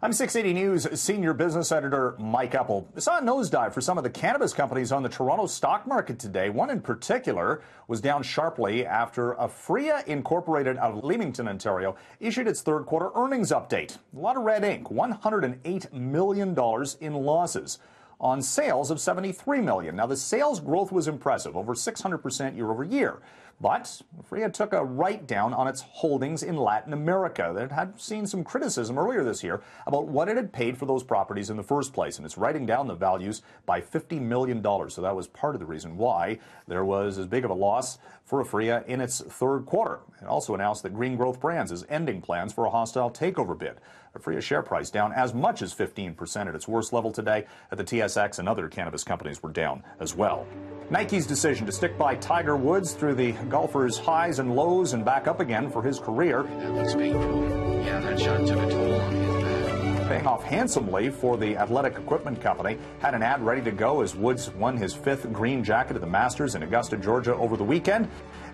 I'm 680 News senior business editor Mike Epple. We saw a nosedive for some of the cannabis companies on the Toronto stock market today. One in particular was down sharply after Aphria Incorporated out of Leamington, Ontario, issued its third quarter earnings update. A lot of red ink, $108 million in losses on sales of $73 million. Now, the sales growth was impressive, over 600% year over year. But Aphria took a write-down on its holdings in Latin America. It had seen some criticism earlier this year about what it had paid for those properties in the first place, and it's writing down the values by $50 million. So that was part of the reason why there was as big of a loss for Aphria in its third quarter. It also announced that Green Growth Brands is ending plans for a hostile takeover bid. Aphria's share price down as much as 15% at its worst level today. At the TSX, and other cannabis companies were down as well. Nike's decision to stick by Tiger Woods through the golfer's highs and lows and back up again for his career. That looks painful. Yeah, that shot took a toll on his back. Paying off handsomely for the athletic equipment company. Had an ad ready to go as Woods won his fifth green jacket at the Masters in Augusta, Georgia over the weekend.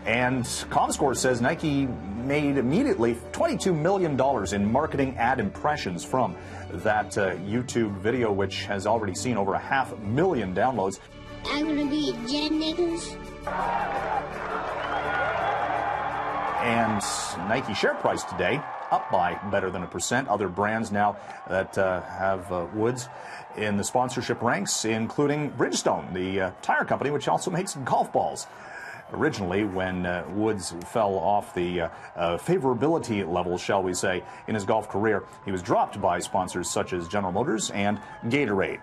And ComScore says Nike made immediately $22 million in marketing ad impressions from that YouTube video, which has already seen over 500,000 downloads. I'm going to be Jen Nichols. And Nike share price today up by better than 1%. Other brands now that have Woods in the sponsorship ranks, including Bridgestone, the tire company, which also makes golf balls. Originally, when Woods fell off the favorability level, shall we say, in his golf career, he was dropped by sponsors such as General Motors and Gatorade.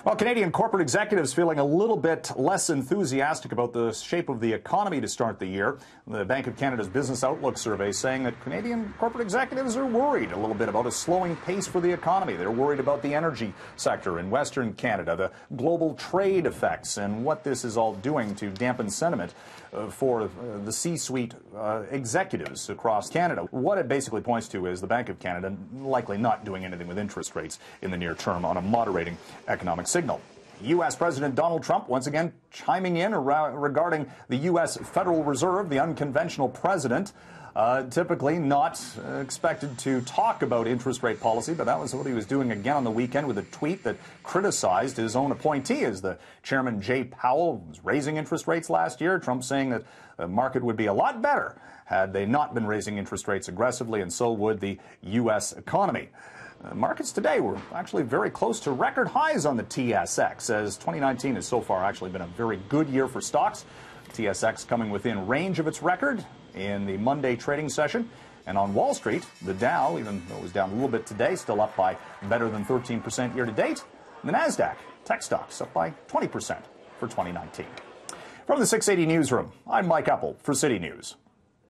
Well, Canadian corporate executives feeling a little bit less enthusiastic about the shape of the economy to start the year. The Bank of Canada's Business Outlook survey saying that Canadian corporate executives are worried a little bit about a slowing pace for the economy. They're worried about the energy sector in Western Canada, the global trade effects, and what this is all doing to dampen sentiment for the C-suite executives across Canada. What it basically points to is the Bank of Canada likely not doing anything with interest rates in the near term on a moderating economic signal. U.S. President Donald Trump once again chiming in regarding the U.S. Federal Reserve, the unconventional president. Typically not expected to talk about interest rate policy, but that was what he was doing again on the weekend with a tweet that criticized his own appointee as the chairman, Jay Powell, was raising interest rates last year. Trump saying that the market would be a lot better had they not been raising interest rates aggressively, and so would the U.S. economy. Markets today were actually very close to record highs on the TSX, as 2019 has so far actually been a very good year for stocks. TSX coming within range of its record in the Monday trading session. And on Wall Street, the Dow, even though it was down a little bit today, still up by better than 13% year to date. And the NASDAQ, tech stocks, up by 20% for 2019. From the 680 newsroom, I'm Mike Epple for City News.